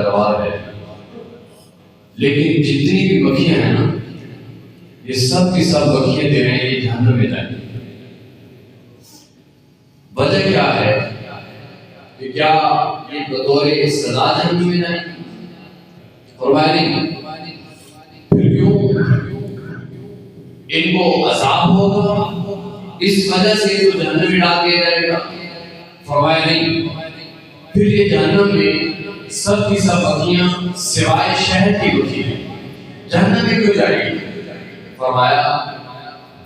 تلوار ہے، لیکن جتنی بھی بکیاں ہیں نا، یہ سب کی سب بکیاں دے رہے ہیں یہ جہنم میں جائیں گے۔ وجہ کیا ہے کہ کیا یہ بطور سزا جہنم میں جائیں گے؟ فرمایا نہیں۔ پھر کیوں ان کو عذاب ہوگا اس وجہ سے تو جہنم میں ڈال دیا جائے گا؟ فرمایا نہیں۔ پھر یہ جہنم میں سب کی سب بکیاں سوائے شہد کی بکی ہیں، جہنم میں کیوں جائے گی؟ فرمایا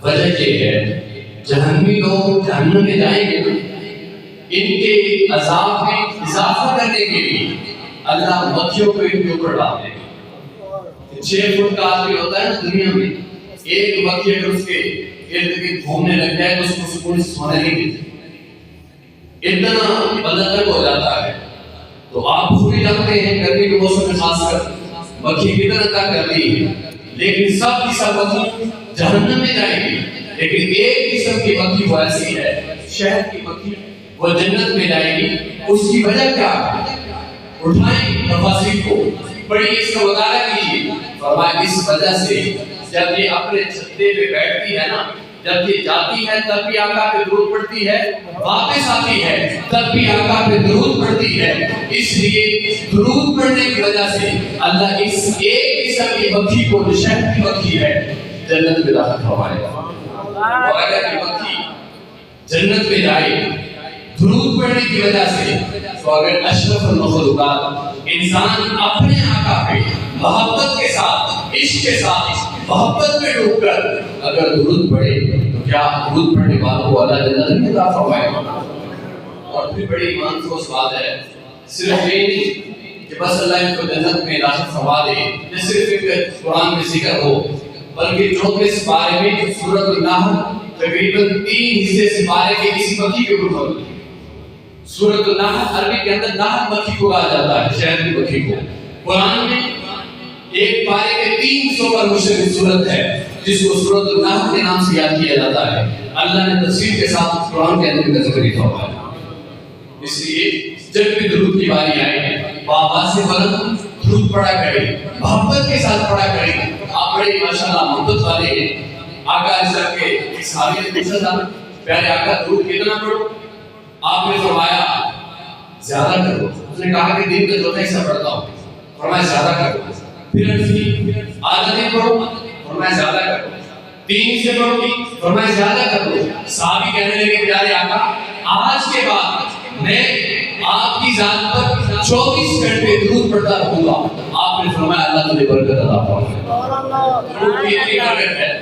وجہ یہ ہے جہنمی لوگ جہنم میں جائیں گے، ان کے عذاب میں اضافہ کرنے کے لیے اللہ مکھیوں کو ان کے اوپر ڈال دے گا۔ 6 فٹ کا آدمی ہوتا ہے نا دنیا میں، ایک مکھی اگر اس کے ارد گرد گھومنے لگ جائے تو اس کو سکون سے سونے نہیں دیتی، اتنا بدتر ہو جاتا ہے۔ تو آپ بھی جانتے ہیں گرمی کے موسم میں خاص کر مکھی کتنا تنگ کرتی ہے، لیکن سب کی سب مکھی جہنم میں جائیں گی، لیکن ایک قسم کی مکھی وہ ایسی ہے شہد کی مکھی، وہ جنت میں جائے گی۔ اس کی وجہ کیا ہے؟ اٹھائیں تفاصیل کو پڑھیے، اس کا مطالعہ کیجیے۔ فرمایا اس وجہ سے جب یہ اپنے چھتے پہ بیٹھتی ہے نا، جب یہ جاتی ہے تب بھی آقا پہ درود پڑھتی ہے، واپس آتی ہے تب بھی آقا پہ درود پڑھتی ہے۔ اس لیے درود پڑھنے کی وجہ سے اللہ اس ایک قسم کی مکھی کو جو شہد کی مکھی ہے جنت میں داخل فرمائے گا۔ اور اگر یہ مکھی جنت میں جائے درود پڑھنے کی وجہ سے، تو اگر اشرف المخلوقات انسان اپنے آقا پہ محبت کے ساتھ، عشق کے ساتھ، محبت میں ڈوب کر اگر درود پڑھے تو کیا درود پڑھنے والوں کو اللہ جنت میں عطا فرمائے گا؟ اور پھر بڑی ایمان سے بات ہے، صرف یہ نہیں کہ بس اللہ ان کو جنت میں داخل فرما دے، نہ صرف ایک قرآن میں ذکر ہو، بلکہ 34 پارے میں سورۃ النحل تقریباً 3 حصے سے پارے کے کسی مکھی کے اوپر ہوتی ہے۔ سورۃ النحل عربی کے اندر نحل مکھی کو کہا جاتا ہے، شہد کی مکھی کو۔ قرآن میں ایک پارے کے 300 پر مشتمل سورت ہے جس کو سورۃ النحل کے نام سے یاد کیا جاتا ہے۔ اللہ نے تفصیل کے ساتھ قرآن کے اندر ذکر کیا ہوا ہے۔ اس لیے جب بھی درود کی باری آئے آواز سے بلند درود پڑھا کریں، محبت کے ساتھ پڑھا کریں۔ آپ بڑے ماشاءاللہ محبت والے ہیں۔ آقا علیہ السلام کے ایک صحابی نے پوچھا تھا پیارے آقا درود کتنا پڑھو؟ آپ نے فرمایا زیادہ کرو۔ اس نے کہا کہ دن کا چوتھا حصہ پڑھتا ہوں، فرمایا زیادہ کرو۔ پھر آدھا دن پڑھو، فرمایا زیادہ کرو۔ 3 حصے پڑھو گی، فرمایا زیادہ کرو۔ صحابی کہنے لگے پیارے آقا آج کے بعد میں آپ کی ذات پر 24 گھنٹے درود پڑھتا رہوں گا۔ آپ نے فرمایا اللہ تجھے برکت عطا فرمائے۔ درود کی اتنی برکت ہے،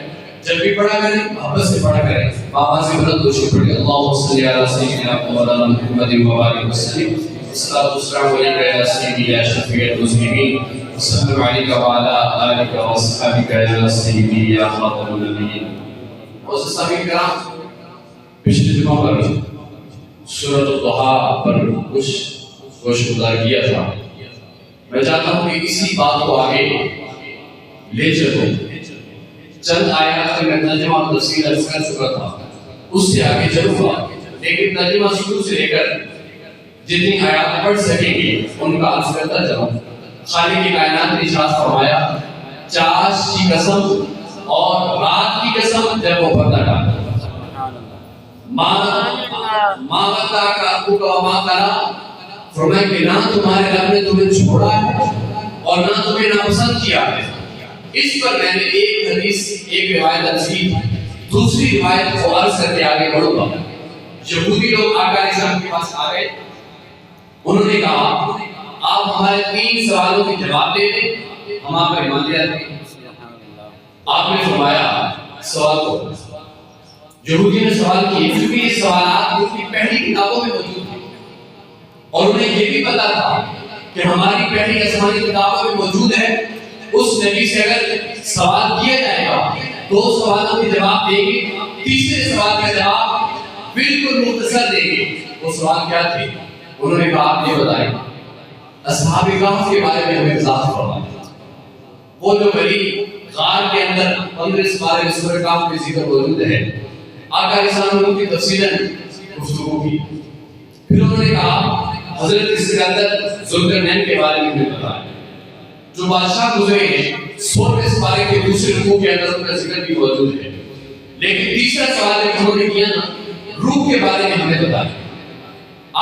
جب بھی پڑھا کریں محبت سے پڑھا کریں، آواز سے بلند دوشی پڑھیں۔ اللہم صلی علی سیدنا مولانا محمد وآلہ وسلم، الصلاۃ والسلام علیک یا سیدی یا شفیع المذنبین، السلام علیکم وعلی آلک واصحابک یا سیدی یا خاتم النبیین۔ معزز سامعین کرام، پچھلے جمعہ پر سورۃ الضحیٰ پر کچھ گوشت گزار کیا تھا۔ میں چاہتا ہوں کہ اسی بات کو آگے لے چلوں۔ چند آیات کا میں ترجمہ اور تفسیر عرض کر چکا تھا، اس سے آگے چلوں گا، لیکن ترجمہ شروع سے لے کر جتنی آیات پڑھ سکیں گے ان کا عرض کرتا چلوں۔ خالق کائنات نے ارشاد فرمایا چاش کی قسم اور رات کی قسم جب وہ پردہ ڈالا، ماں بتا کا ابو کا ماں کرا، فرمایا کہ نہ تمہارے رب نے تمہیں چھوڑا ہے اور نہ تمہیں ناپسند کیا ہے۔ اس پر میں نے ایک حدیث، ایک روایت تفصیل، دوسری روایت کو عرض کر کے آگے بڑھوں گا۔ یہودی لوگ آقا علیہ السلام کے پاس آ گئے، انہوں نے کہا آپ ہمارے 3 سوالوں کے جواب دے دیں، ہم آپ پر ایمان لے آتے ہیں۔ آپ نے فرمایا سوال کو، یہودی نے سوال کیے کیونکہ یہ سوالات ان کی پہلی کتابوں میں موجود تھے اور انہیں یہ بھی پتا تھا کہ ہماری پہلی آسمانی کتابوں میں موجود ہے، اس نبی سے اگر سوال کیا جائے گا 2 سوالوں کے جواب دیں گے، تیسرے سوال کا جواب بالکل مختصر دیں گے۔ وہ سوال کیا تھے؟ انہوں نے کہا آپ یہ بتائیں اصحاب کہف کے بارے میں ہمیں وضاحت فرمائیں۔ وہ جو بڑی غار کے اندر 15 پارے میں سورہ کہف میں ذکر موجود ہے، آقا علیہ السلام نے ان کی تفصیلاً گفتگو کی۔ پھر انہوں نے کہا حضرت اسکندر ذوالقرنین کے بارے میں بتایا جو بادشاہ گزرے ہیں 16ویں سپارے کے دوسرے رکوع کے اندر ان کا ذکر بھی موجود ہے. لیکن تیسرا سوال جو انہوں نے کیا نا روح کے بارے میں ہمیں بتایا.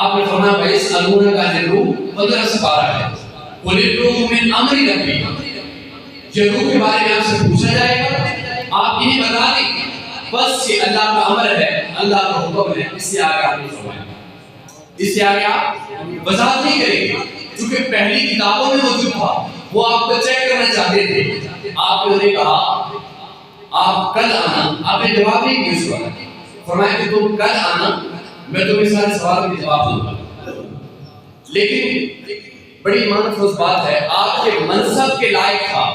آپ نے فرمایا بھائی سلمون کا جو روح 15 سپارہ ہے قل الروح من امر ربی. یہ روح کے بارے میں آپ سے پوچھا جائے گا آپ انہیں بتا دیں بس یہ اللہ کا امر ہے اللہ کا حکم ہے. اس سے آگے آپ نے فرمایا اس سے آگے آپ وضاحت نہیں کریں گے کیونکہ پہلی کتابوں میں موجود تھا وہ آپ کو چیک کرنا چاہتے تھے. آپ نے انہیں کہا آپ کل آنا. آپ نے جواب نہیں دیا اس وقت. فرمایا کہ تم کل آنا میں تمہیں سارے سوالوں کے جواب دوں گا. لیکن بڑی منفوس بات ہے آپ کے منصب کے لائق تھا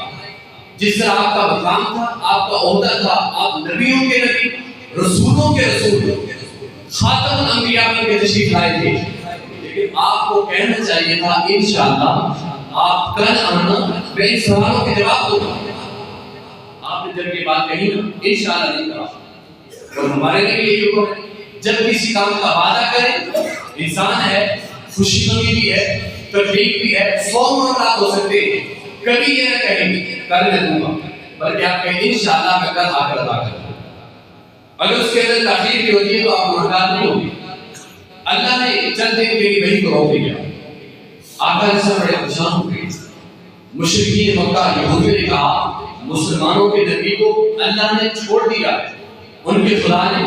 جس طرح آپ کا مقام تھا آپ کا عہدہ تھا آپ نبیوں کے نبی رسولوں کے رسول خاتم الانبیاء میں تشریف لائے تھے. لیکن آپ کو کہنا چاہیے تھا انشاءاللہ آپ کل آنا میں ان سوالوں کے جواب دوں گا. آپ نے جب یہ بات کہی نا انشاءاللہ نہیں کہا. اور ہمارے لیے یہ حکم ہے جب کسی کام کا وعدہ کریں انسان ہے خوشی غمی بھی ہے تکلیف بھی ہے 100 معاملات ہو سکتے ہیں. کبھی یہ نہ کہیں گے کل میں دوں گا بلکہ آپ کہیں انشاءاللہ میں کل آ کر ادا کروں گا. اگر اس کے اندر تاخیر بھی ہوتی ہے تو آپ گناہگار نہیں ہوگی. اللہ نے چند دن کے لیے وہی کو روک دیا. آقا نے سب بڑے پریشان ہو گئے. مشرکین مکہ یہودیوں نے کہا مسلمانوں کے نبی کو اللہ نے چھوڑ دیا ہے ان کے خدا نے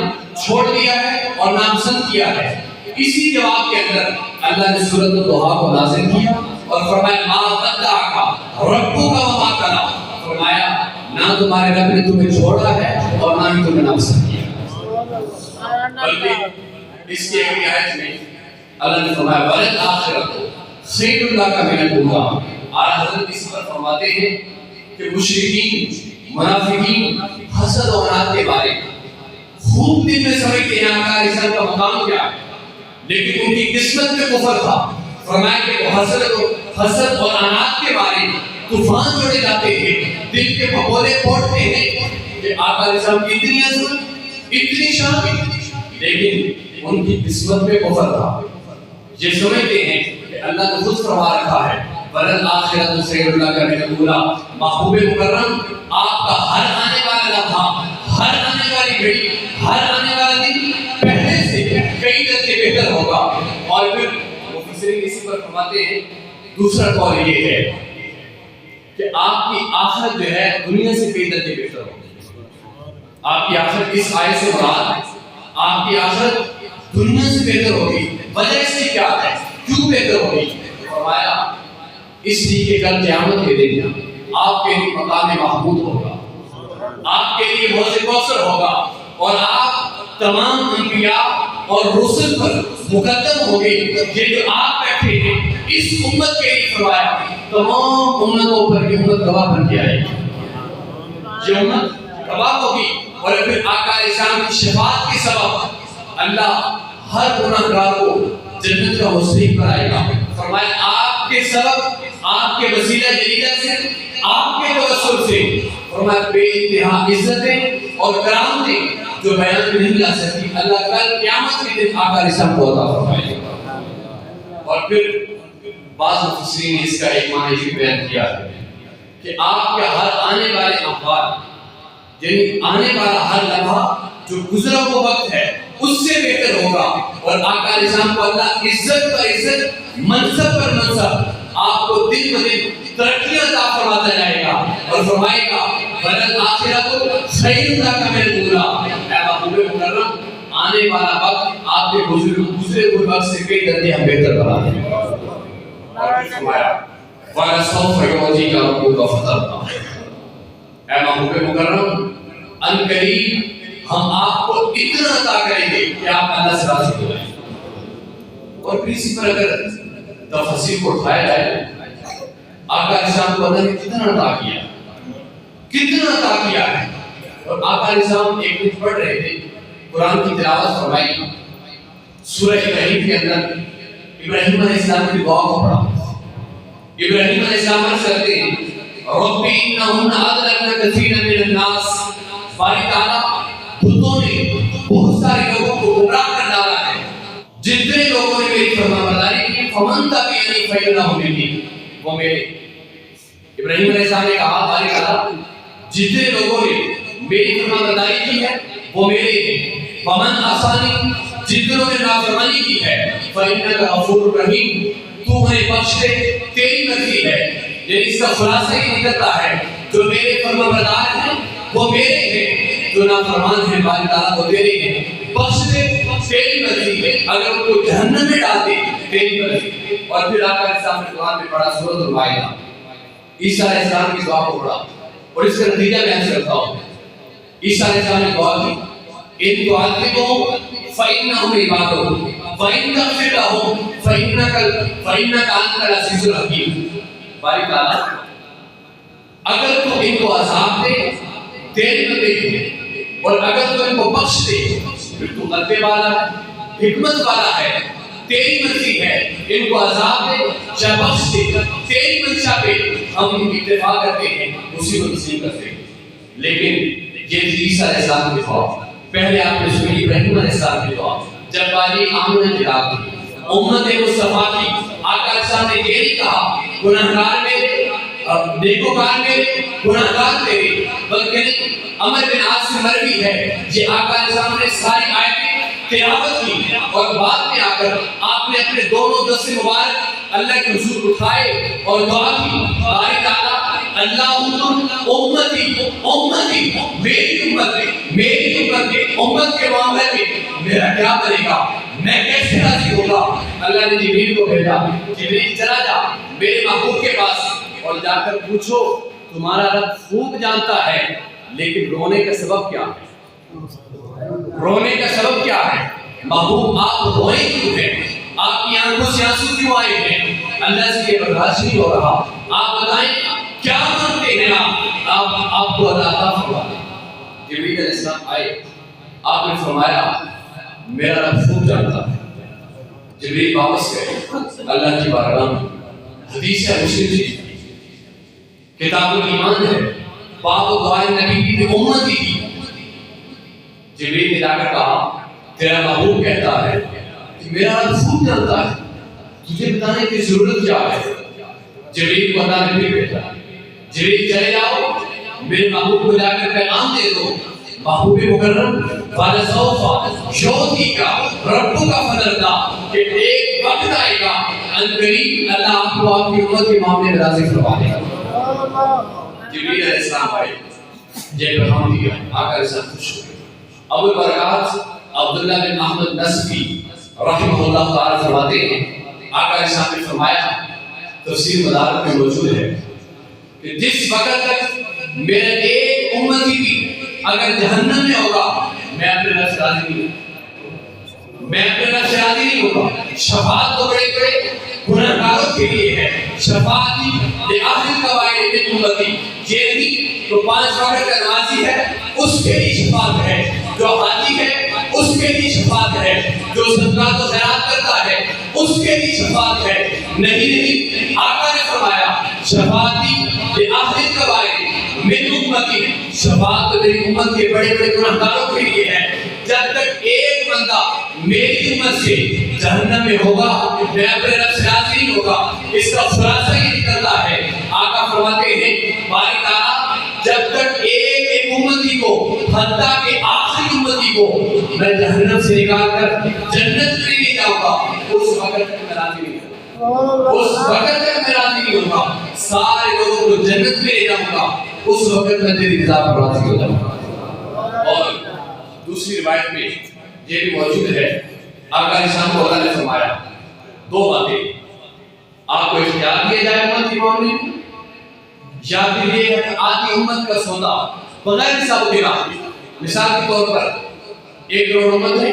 چھوڑ دیا ہے اور ناپسند کیا ہے. اسی جواب کے اندر اللہ نے سورۃ الضحیٰ کو نازل کیا اور فرمایا ما ودعک ربک وما قلی. فرمایا نہ تمہارے رب نے تمہیں چھوڑا ہے اور نہ ہی تمہیں ناپسند کیا. بلکہ اس کے اگلی آیت میں اللہ نے فرمایا والآخرۃ خیر لک من الأولیٰ. اور حضرت اس پر فرماتے ہیں کہ مشرکین منافقین حسد و عناد کے بارے میں خوب دل میں سمجھتے ہیں آقا رسالت کا مقام کیا ہے لیکن ان کی قسمت میں کفر تھا. فرمایا کہ وہ حسد اور عناد کے بارے میں طوفان جوڑے جاتے ہیں دل کے بھگولے پھوڑتے ہیں کہ آقا رسالت کی اتنی عظمت اتنی شان لیکن ان کی قسمت میں کفر تھا. یہ سمجھتے ہیں کہ اللہ نے خود فرما رکھا ہے والآخرۃ خیر لک من الأولیٰ. محبوب مکرم آپ کا ہر آنے والا لمحہ ہر آنے والی گھڑی ہر آنے والا دن پہلے سے کئی درجے بہتر ہوگا. اور پھر مفسرین اسی پر فرماتے ہیں دوسرا قول یہ ہے کہ آپ کی آخرت جو ہے دنیا سے کئی درجے بہتر ہوگی. آپ کی آخرت اس آیت سے مراد آپ کی آخرت دنیا سے بہتر ہوگی. وجہ اس کی کیا ہے کیوں بہتر ہوگی؟ فرمایا اس لیے کہ کل قیامت کے دن آپ کے لیے مقام محمود ہوگا آپ کے لیے حوض کوثر ہوگا اور آپ تمام انبیاء اور رسل پر مقدم ہو گئے. یہ جو آپ بیٹھے ہیں اس امت کے لیے فرمایا تمام امتوں پر یہ امت گواہ بن کے آئے گی. یہ امت گواہ ہوگی اور پھر آقا اسلام کی شفاعت کے سبب اللہ ہر گناہگار کو جنت کا مستحق بنائے گا. فرمایا آپ کے سبب آپ کے وسیلہ جلیلہ سے آپ کے توسل سے فرمایا بے انتہا عزتیں اور کرامتیں جو بیان میں نہیں جا سکتی اللہ کل قیامت کے دن آقا رسالت کو عطا فرمائے گا. اور پھر بعض مفسرین نے اس کا ایک معنی یہ بیان کیا ہے کہ آپ کے ہر آنے والے احوال یعنی آنے والا ہر لمحہ جو گزرا ہوا وقت ہے اس سے بہتر ہوگا اور آقا رسالت کو اللہ عزت پر عزت منصب پر منصب آپ کو دن بدن ترقیاں عطا فرماتا جائے گا اور فرمائے گا والآخرۃ خیر لک من الأولیٰ. اے محبوب مکرم آنے والا وقت آپ کے گزرے ہوئے وقت سے کئی درجے ہم بہتر بنا دیں گے. اور فرمایا وَلَسَوْفَ يُعْطِيكَ رَبُّكَ فَتَرْضَىٰ. اے محبوب مکرم ان قریب ہم آپ کو اتنا عطا کریں گے کہ آپ اللہ سے راضی ہو جائیں. اور پھر اسی پر اگر تفصیل کو اٹھایا جائے آقا اسلام کو اللہ نے کتنا عطا کیا ہے. اور آقا اسلام ایک دن پڑھ رہے تھے قرآن کی تلاوت فرمائی سورہ ابراہیم کے اندر ابراہیم علیہ السلام کی دعا کو پڑھا. ابراہیم علیہ السلام عرض کرتے ہیں رب انہن اضللن کثیرا من الناس. باری تعالیٰ بتوں نے بہت سارے لوگوں کو گمراہ کر ڈالا ہے. جتنے لوگوں نے میری فرمانبرداری کی فمن تبعنی فإنہ منی، وہ میرے۔ ابراہیم علیہ السلام نے کہا باری تعالیٰ جتنے لوگوں نے میری فرمانبرداری کی ہے وہ میرے ہیں، فمن عصانی، جتنوں نے نافرمانی کی ہے فإنک غفور رحیم، تو انہیں بخش دے، تیری مرضی ہے۔ یعنی اس کا خلاصہ یہ نکلتا ہے جو میرے فرمانبردار ہیں وہ میرے ہیں، جو نافرمان ہیں باری تعالیٰ وہ تیرے ہیں، بخش دے، تیری مرضی ہے، اگر ان کو جہنم میں ڈال دے تیری مرضی۔ اور پھر آقا علیہ السلام نے قرآن میں پڑھا سورۃ المائدہ، عیسیٰ علیہ السلام کی دعا کو پڑھا اور اس کا نتیجہ میں ایسے رکھتا ہوں۔ عیسیٰ علیہ السلام نے دعا کی ان تعذبهم فإنهم عبادك وإن تغفر لهم فإنك أنت العزيز الحكيم۔ باری تعالیٰ اگر تو ان کو عذاب دے تیرے بندے ہیں، اور اگر تو ان کو بخش دے پھر تو غلبے والا ہے، حکمت والا ہے، تیری مرضی ہے، ان کو عذاب دے یا بخش دے، تیری منشا پہ ہم اتفاق کرتے ہیں، اسی کو تسلیم کرتے ہیں۔ لیکن یہ تھی عیسیٰ علیہ السلام کی دعا۔ پہلے آپ نے سنی ابراہیم علیہ السلام کی دعا، جب باری آمنہ کی رات تھی، امت مصطفیٰ کی، آقا علیہ السلام نے یہ نہیں کہا گناہگار میرے، نیکوکار میرے، گناہگار تیرے، بلکہ عمر بن عاص سے مروی ہے یہ آقا علیہ السلام نے ساری آیتیں تلاوت کی اور بعد میں آ کر آپ نے اپنے دونوں دست مبارک اللہ کے حضور اٹھائے اور دعا کی، باری تعالیٰ اللہم امتی امتی، میری امت کے معاملے میں میرا کیا بنے گا، میں کیسے راضی ہوگا۔ اللہ نے جبریل کو بھیجا، جبریل چلا جا میرے محبوب کے پاس اور جا کر پوچھو تمہارا رب خوب جانتا ہے لیکن رونے کا سبب کیا ہے، رونے کا سبب کیا ہے، محبوب آپ روئے کیوں ہیں، آپ کی آنکھوں سے آنسو کیوں آئے ہیں، اللہ سے یہ برداشت نہیں ہو رہا، آپ بتائیں کیا مانتے ہیں آپ کو اللہ عطا فرمائے۔ جبریل علیہ السلام آئے، آپ نے فرمایا میرا رب خوب جانتا ہے۔ جبریل واپس گئے اللہ کی بارگاہ میں، حدیث ہے مسلم شریف کتاب الایمان ہے، باب دعائے نبی کی امتی کی۔ جبریل نے جا کر کہا تیرا محبوب کہتا ہے کہ میرا رب خوب جانتا ہے، تجھے بتانے کی ضرورت کیا ہے۔ جبریل کو اللہ نے پھر بھیجا، جبریل چلے جاؤ میرے محبوب کو جا کر پیغام دے دو، محبوب مکرم وَلَسَوْفَ يُعْطِيكَ رَبُّكَ فَتَرْضَىٰ، کہ ایک وقت آئے گا عنقریب اللہ آپ کو آپ کی امت کے معاملے میں راضی فرما دے گا۔ جبریل علیہ السلام آئے، یہ پیغام دیا، آقا علیہ السلام خوش ہوئے۔ ابو البرکات عبداللہ بن احمد نصفی رحمہ اللہ تعالیٰ فرماتے ہیں آقا علیہ السلام نے فرمایا، تفسیر مدارک میں موجود ہے کہ جس وقت تک میرے ایک امتی بھی اگر جہنم میں ہوگا میں اپنے رب سے راضی نہیں ہوں، میں اپنے رب سے راضی نہیں ہوگا۔ شفاعت تو بڑے بڑے گناہگاروں کے لیے ہے، شفاعت لآخر القبائر من امتی، یہ نہیں تو 5 وقت کا نمازی ہے اس کے لیے شفاعت ہے، جو حاجی ہے اس کے لیے شفاعت ہے، جو صدقات و خیرات کرتا ہے اس کے لیے شفاعت ہے۔ نہیں آقا نے فرمایا شفاعتی لآخر القبائر من امتی، شفاعت میری امت کے بڑے بڑے گناہگاروں کے لیے ہے۔ جب تک ایک بندہ میری امت سے جہنم میں ہوگا میں اپنے رب سے راضی نہیں ہوگا۔ اس کا خلاصہ یہ نکلتا ہے، آقا فرماتے ہیں باری تعالیٰ جب تک ایک امتی کو حتیٰ کہ آخری امتی کو میں جہنم سے نکال کر جنت میں لے جاؤں گا، اس وقت تک میں راضی نہیں ہوگا، اس وقت تک میں راضی نہیں ہوگا، سارے لوگوں کو جنت میں لے جاؤں گا، اس وقت میں تیری رضا پر راضی ہو جاؤں گا۔ اور دوسری روایت میں یہ بھی موجود ہے، آقا علیہ السلام کو اللہ نے فرمایا 2 باتیں، آپ کو اختیار دیا جائے امت کی معاملے میں، یا پھر یہ ہے کہ آدھی امت کا سودا بغیر حساب و کتاب۔ مثال کے طور پر 1 کروڑ امت ہے،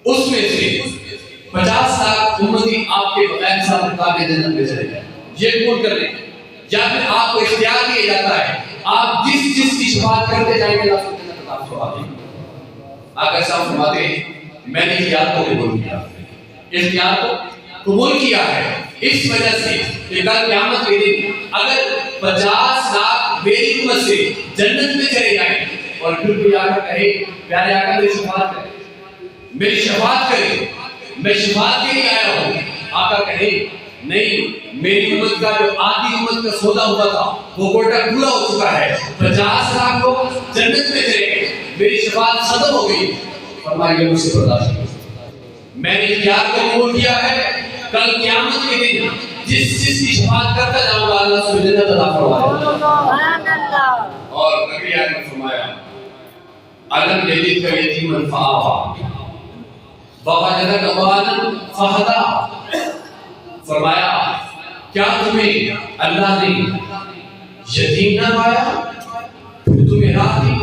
اس میں سے 50 لاکھ امتی آپ کے بغیر حساب و کتاب کے جنت میں چلے جائیں، یہ قبول کر لیں۔ یا پھر آپ کو اختیار دیا جاتا ہے آپ جس کی شفاعت کرتے جائیں گے اللہ جنت عطا فرما دیں گے۔ آقا صاحب فرماتے ہیں میں نے اختیار کو قبول کیا، اختیار کو قبول کیا ہے اس وجہ سے کہ کل قیامت کے دن اگر 50 لاکھ میری امت سے جنت میں چلے جائیں اور پھر کوئی آ کر کہے پیارے آقا میری شفاعت کرے، میری شفاعت کرے، میں شفاعت کے لیے آیا ہوں. آقا کہیں نہیں، میری امت کا جو آدھی امت کا سودا ہوا تھا وہ کوٹا پورا ہو چکا ہے، 50 لاکھ لوگ جنت میں چلے گئے، میری شفاعت ختم ہو گئی. فرمائیے مجھ سے برداشت نہیں. میں نے اختیار کو قبول کیا ہے، کل قیامت کے دن جس کی شفاعت کرتا جاؤں گا اللہ سے جنت عطا فرمائے. اور نبی آئے نے فرمایا علم یجد کا یتیمن فآوا ووجدک ضالا فہدا. فرمایا کیا تمہیں اللہ نے یتیم نہ پایا پھر تمہیں راہ دی.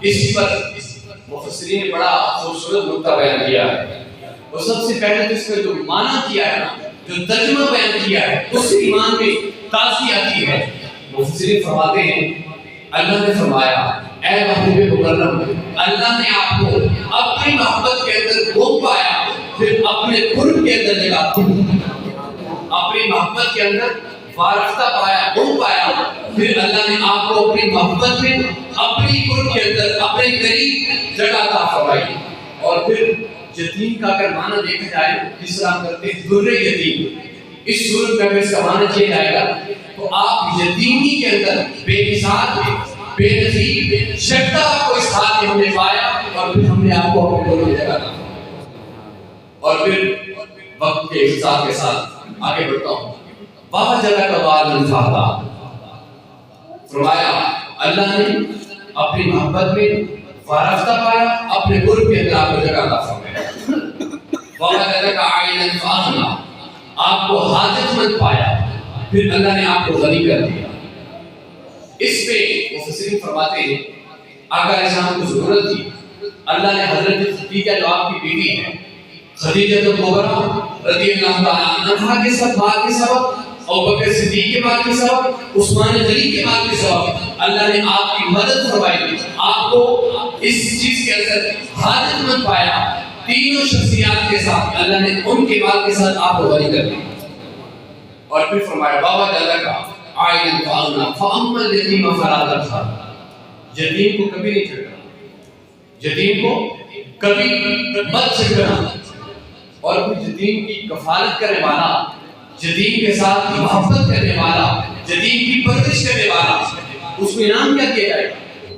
اس پر مفسرین نے بڑا خوبصورت نقطہ بیان کیا ہے. اور سب سے پہلے اس کا جو معنی کیا ہے نا، جو ترجمہ بیان کیا ہے، اس سے ایمان میں تازگی آتی ہے. مفسرین فرماتے ہیں اللہ نے فرمایا اے محبوب مکرم، اللہ نے آپ کو اپنی محبت کے اندر گم پایا، پھر اپنے قرب کے اندر جگہ، اپنی محبت کے اندر وارفتہ پایا، گم پایا، پھر اللہ نے آپ کو اپنی محبت میں اپنی قرب کے اندر اپنے قریب جگہ عطا فرمائی. اور پھر یتیم کا اگر معنی دیکھا جائے جس طرح ہم کرتے ہیں در یتیم، اس صورت میں اگر اس کا معنی کیا جائے گا تو آپ یتیمی کے اندر بے مثال بے نظیر شکتا آپ کو اس حال میں ہم نے پایا، اور پھر ہم نے آپ کو اپنے قرب میں جگہ دی. اور پھر وقت کے اختصار کے ساتھ آگے بڑھتا ہوں. وہاں جگہ کا ضالا فہدا. فرمایا اللہ نے اپنی محبت میں وارفتہ پایا، اپنے قرب کے اندر آپ کو جگہ عطا فرمایا. ووجدک عائلا فاغنی. آپ کو حاجت مند پایا، پھر اللہ نے آپ کو غنی کر دیا. اس پہ مفسرین فرماتے ہیں آقا علیہ السلام کو ضرورت تھی. اللہ نے حضرت خدیجہ جو آپ کی بیوی ہے، خدیجہ کبریٰ رضی اللہ تعالیٰ عنہا کے سب بات کے سبب، ابوبکر صدیق کے بات کے سبب، عثمان غنی کے بات کے سبب اللہ نے آپ کی مدد فرمائی، آپ کو اس چیز کے اندر حاجت مند پایا. تینوں شخصیات کے ساتھ اللہ نے ان کے بات کے ساتھ آپ کو غنی کر دیا. اور پھر فرمایا بابا دادا کا عائلا فاغنی فاما الیتیم فلا تقہر. یتیم کو کبھی نہیں چھڑکنا، یتیم کو کبھی مت چھڑکنا. اور پھر یتیم کی کفالت کرنے والا، یتیم کے ساتھ محبت کرنے والا، یتیم کی پرورش کرنے والا، اس کو انعام کیا کیا جائے گا؟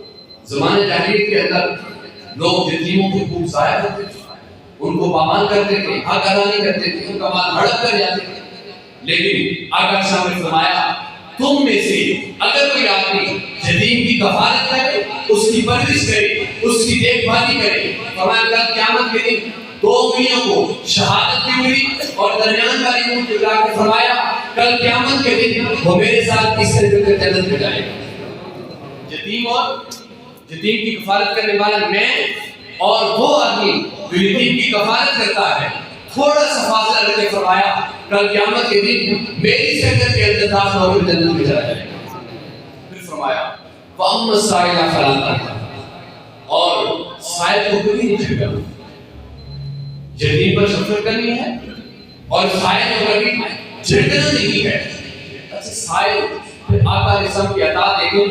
زمانے جاہلیت کے اندر لوگ یتیموں کو خوب ضائع کرتے تھے، ان کو پامال کرتے تھے، حق ادا نہیں کرتے تھے، ان کا مال ہڑپ کر جاتے تھے. لیکن آقا صاحب نے فرمایا تم میں سے اگر کوئی آدمی یتیم کی کفالت کرے، اس کی پرورش کرے، اس کی دیکھ بھالی کرے، فرمایا کل قیامت کے دن دو انگلیوں کو شہادت بھی ملی اور درمیان والی انگلی کو لا کے فرمایا کل قیامت کے دن وہ میرے ساتھ اس طرح کے جنت میں جائے گا. یتیم اور یتیم کی کفالت کرنے والا میں اور وہ آدمی جو یتیم کی کفالت کرتا ہے، تھوڑا سا فاصلہ رکھ کے فرمایا کل قیامت کے دن میری شکل کے اندر داخل ہو کر جنت میں چلا جائے گا. پھر فرمایا فَأَمَّا السَّائِلَ فَلَا تَقْهَرْ. اور سائل کو کبھی نہیں چھڑکنا. یتیم پر شفقت کرنی ہے اور سائل کو کبھی چھڑکنا نہیں ہے. اچھا سائل پھر آقا علیہ السلام کی عطا دیکھیں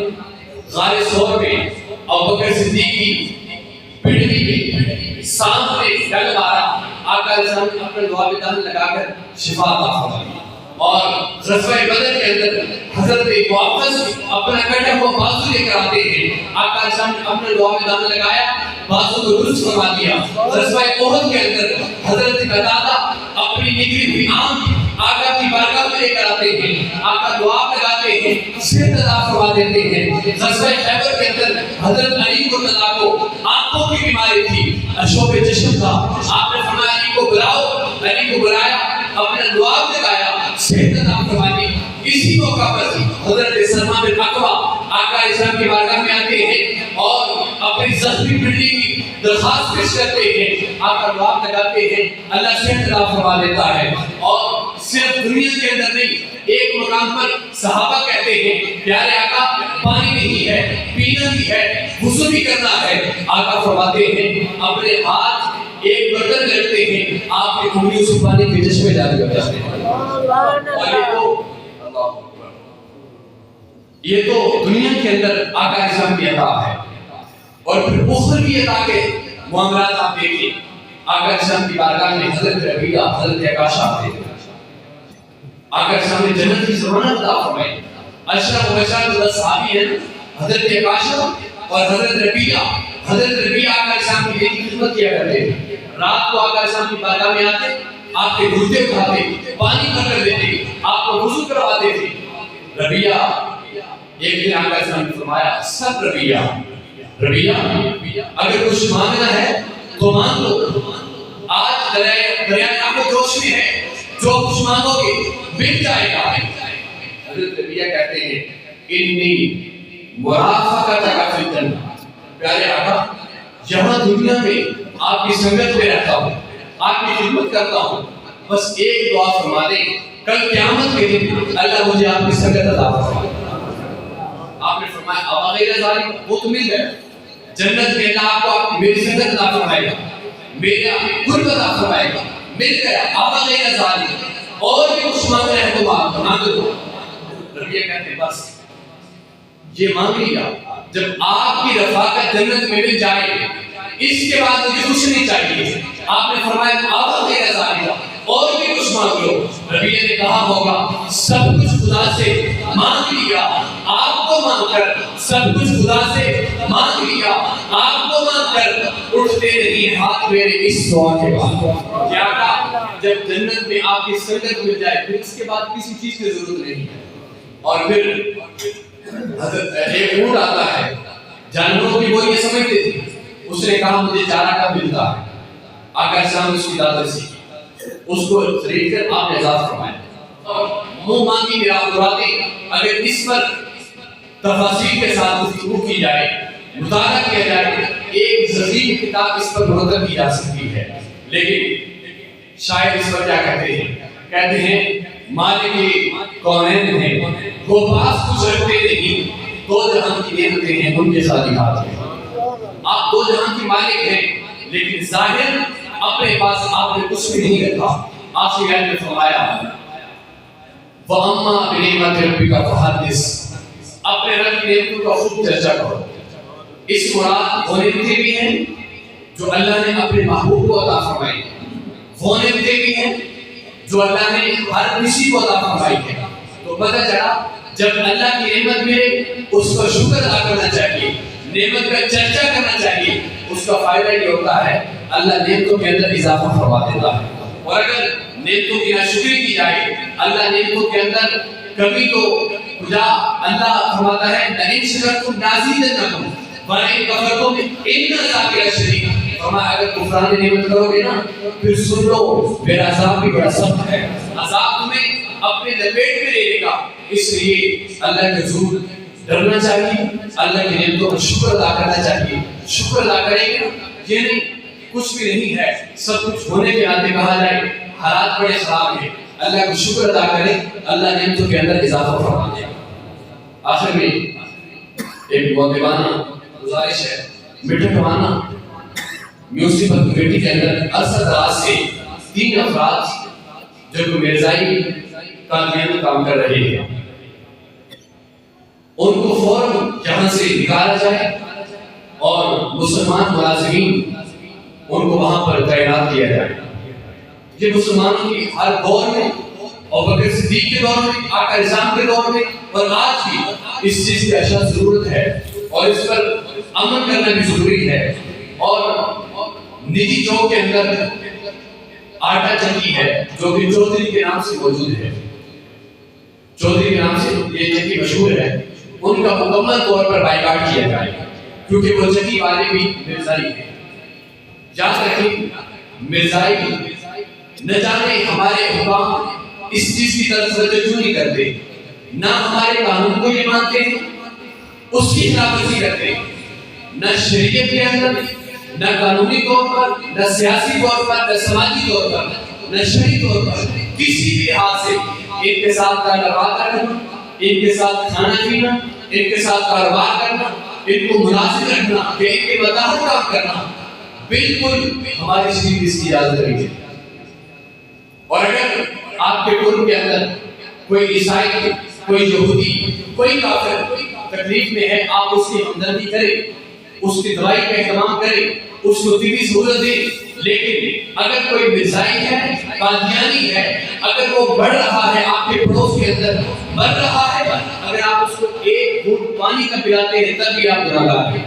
غار ثور میں ابوبکر صدیق کی پنڈلی میں سانپ نے ڈنگ مارا، آقا علیہ السلام نے اپنے دعا میں دم لگا کر شفا عطا فرمائی. اور غزوہ بدر کے اندر حضرت واپس اپنا کٹا ہوا بازو لے کر آتے ہیں، آقا علیہ السلام نے اپنے دعا میں دم لگایا، بازو کو درست فرما دیا. غزوہ احد کے اندر حضرت قتادہ اپنی نگری ہوئی آنکھ آقا کی بارگاہ میں لے کر آتے ہیں، آقا دعا لگاتے ہیں، صحت عطا فرما دیتے ہیں. غزوہ خیبر کے اندر حضرت علی کو آنکھوں کی بیماری تھی، اشوب چشم تھا، آپ نے فرمایا علی کو بلاؤ، علی کو بلایا، اپنا دعا لگایا، صحت عطا فرما دی. اسی موقع پر حضرت سلمان بن اکوع آقا اسلام کی بارگاہ میں آتے ہیں اور اپنی زخمی پنڈلی کی درخواست پیش کرتے ہیں، آقا دعا لگاتے ہیں، اللہ صحت عطا فرما دیتا ہے. اور صرف دنیا کے اندر نہیں، ایک مقام پر صحابہ کہتے ہیں پیارے آقا پانی نہیں ہے، پینا بھی ہے، غسل بھی کرنا ہے. آقا فرماتے ہیں اپنے ہاتھ ایک برتن میں رکھتے ہیں، آپ کی انگلیوں سے پانی کے چشمے جاری ہو جاتے ہیں. اور یہ تو دنیا کے اندر آقا اسلام کی عطا ہے. اور پھر اخروی عطا کے معاملات آپ دیکھیں، آقا اسلام کی بارگاہ میں حضرت ربیعہ حضرت عکاشہ آتے ہیں. آقا اسلام نے جنت کی ضمانت عطا فرمائی. اشرف مبشرہ 10 صحابی ہیں حضرت عکاشہ اور حضرت ربیعہ. حضرت ربیعہ آقا اسلام کی دین کی خدمت کیا کرتے تھے. رات کو آقا اسلام کی بارگاہ میں آتے, آپ کے گھٹنے اٹھاتے, پانی بھر کر دیتے, آپ کو وضو کرواتے تھے. ربیعہ ایک دن آقا اسلام نے فرمایا, سب ربیعہ اگر کچھ مانگنا ہے تو مانگ لو, آج دریا آپ کو جوش میں ہے, جو کچھ مانگو گے مل جائے گا. حضرت ربیعہ کہتے ہیں انی مرافقتک فی الجنہ, پیارے آقا یہاں دنیا میں آپ کی سنگت میں رہتا ہوں, آپ کی خدمت کرتا ہوں, بس ایک دعا فرما دیں, کل قیامت کے دن اللہ مجھے آپ کی سنگت عطا فرمائے. آپ نے فرمایا اب غیر ذالک, وہ تو مل گیا جنت میں, اللہ آپ کو میری سنگت عطا فرمائے گا, میرا قرب عطا فرمائے گا, مل گیا. اب غیر ذالک, اور بھی کچھ مانگ رہے ہیں تو مانگ دو. ربیعہ کہتے ہیں بس یہ مانگ لیا, جب آپ کی رفاقت جنت میں مل جائے اس کے بعد مجھے کچھ نہیں چاہیے. آپ نے فرمایا اب غیر ذالک, اور بھی کچھ مانگ لو. ربیعہ نے کہا ہوگا سب کچھ خدا سے مانگ لیا, آپ کو مانگ کر سب کچھ خدا سے مانگ لیا, آپ کو مانگ کر اٹھتے نہیں ہاتھ میرے اس دعا کے بعد. کیا کہا, جب جنت میں آپ کی سنگت مل جائے پھر اس کے بعد کسی چیز کی ضرورت نہیں ہے. اور پھر حضرت ایک اونٹ آتا ہے, جانوروں کی وہ یہ سمجھتے تھے, اس نے کہا مجھے چارہ کب ملتا ہے. آقا اسلام نے اس کی دعوت سی, اس کو خرید کر آپ نے اعزاز فرمایا. اور منہ مانگی میرا مرادیں اگر اس پر تفاصیل کے ساتھ گفتگو کی جائے, مطالعہ کیا جائے, ایک ضخیم کتاب اس پر مرتب کی جا سکتی ہے. لیکن شاید اس پر کیا کہتے ہیں مالک کونین ہیں, وہ پاس کچھ رکھتے نہیں, دو جہان کی نعمتیں ہیں ان کے ساتھ ہاتھ میں. آپ دو جہان کی مالک ہیں لیکن ظاہر اپنے پاس آپ نے کچھ بھی نہیں رکھا. آپ سے نے فرمایا وَأَمَّا بِنِعْمَةِ رَبِّكَ فَحَدِّثْ, اپنے رب کی نعمتوں کا خوب چرچا کرو. اس مراد وہ نعمتیں بھی ہیں جو اللہ نے اپنے محبوب کو عطا فرمائی, وہ نعمتیں بھی ہیں جو اللہ نے ہر کسی کو عطا فرمائی ہے. تو پتہ چلا جب اللہ کی نعمت ملے اس کا شکر ادا کرنا چاہیے, نعمت کا چرچا کرنا چاہیے. اس کا فائدہ یہ ہوتا ہے اللہ نعمتوں کے اندر اضافہ فرما دیتا ہے. اور اگر نعمتوں کی ناشکری کی جائے, اللہ نعمتوں کے اندر کبھی تو خدا اللہ فرماتا ہے لئن شکرتم لازیدنکم ولئن کفرتم ان عذابی لشدید. فرمایا اگر کفران نعمت کرو گے نا پھر سن لو میرا عذاب بھی بڑا سخت ہے, عذاب تمہیں اپنے لپیٹ میں لے لے گا. اس لیے اللہ کے حضور ڈرنا چاہیے, اللہ کی نعمتوں کا شکر ادا کرنا چاہیے. شکر ادا کریں گے یہ نہیں کچھ بھی نہیں ہے, سب کچھ ہونے کے ناطے کہا جائے حالات بڑے خراب ہیں, اللہ کا شکر ادا کریں, اللہ نعمتوں کے اندر اضافہ فرما دے. آخر میں ایک مؤدبانہ گزارش ہے, میٹھے کمانا میوسیبت کمیٹی کے اندر عرصہ دراز سے 3 افراد جو مرزائی قادریہ میں کام کر رہے ہیں, ان کو فوراً یہاں سے نکالا جائے اور مسلمان ملازمین ان کو وہاں پر تعینات کیا جائے. یہ مسلمانوں کی ہر دور میں, اور بکر صدیق کے دور میں, آقا اسلام کے دور میں, اور آج بھی اس چیز کی اشد ضرورت ہے, اور اس پر عمل کرنا بھی ضروری ہے. اور نجی چوک کے اندر آٹا چکی ہے جو کہ چودھری کے نام سے موجود ہے, چودھری کے نام سے یہ چکی مشہور ہے, ان کا مکمل طور پر بائیکاٹ کیا جائے کیونکہ وہ چکی والے بھی مرزائی ہیں. یاد رکھیں مرزائی نہ جانے ہمارے حکام اس چیز کی طرف توجہ کیوں نہیں کرتے, نہ ہمارے قانون کو یہ مانتے ہیں, اس کی خلاف ورزی کرتے ہیں, نہ شریعت کے اندر, نہ قانونی طور پر, نہ سیاسی طور پر, نہ سماجی طور پر, نہ شرعی طور پر, کسی بھی لحاظ سے ان کے ساتھ تعلقات رکھنا, ان کے ساتھ کھانا پینا, ان کے ساتھ کاروبار کرنا, ان کو مناسب رکھنا, کہ ان کے مطابق کام کرنا بالکل ہماری شریعت اس کی اجازت نہیں ہے. اور اگر آپ کے قرب کے اندر کوئی عیسائی, کوئی یہودی, کوئی کافر تکلیف میں ہے, آپ اس کی ہمدردی کریں, اس کی دوائی کا اہتمام کریں, اس کو طبی سہولت دیں, لیکن اگر کوئی مرزائی ہے، قادیانی ہے، اگر وہ بڑھ رہا ہے آپ کے پڑوس کے اندر، بڑھ رہا ہے، اگر آپ اس کو ایک گھونٹ پانی کا پلاتے ہیں تب بھی آپ گناہگار ہیں،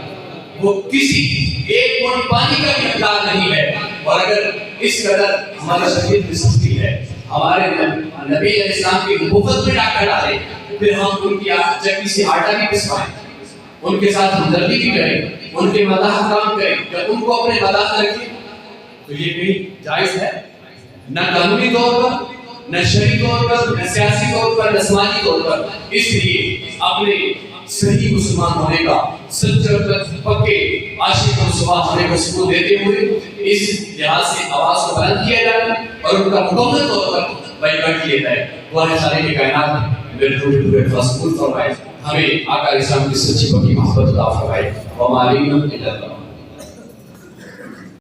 وہ کسی ایک گھونٹ پانی کا بھی حقدار نہیں ہے۔ اور اگر اس قدر ہماری شریعت میں سختی ہے، ہمارے نبی علیہ السلام کی نبوت میں ڈاکہ ڈالے، پھر ہم ان کی چکی سے آٹا بھی پسوائیں، ان کے ساتھ ہمدردی بھی کریں، ان کے مداح کام کریں، جب ان کو اپنے مداح رکھیں، تو یہ بھی جائز ہے؟ نہ قانونی طور پر، نہ شرعی طور پر، نہ سیاسی طور پر، نہ سماجی طور پر۔ اس لیے اپنے صحیح مسلمان ہونے کا، سچے اور پکے عاشق مصطفیٰ ہونے کو ثبوت دیتے ہوئے اس لحاظ سے آواز کو بلند کیا جائے اور ان کا مکمل طور پر بائیکاٹ کیا جائے۔ اللہ تعالیٰ کی کائنات میں میرے پورے قبول فرمائے، ہمیں آقا اسلام کی سچی پکی محبت عطا فرمائے۔ وما علینا الا البلاغ۔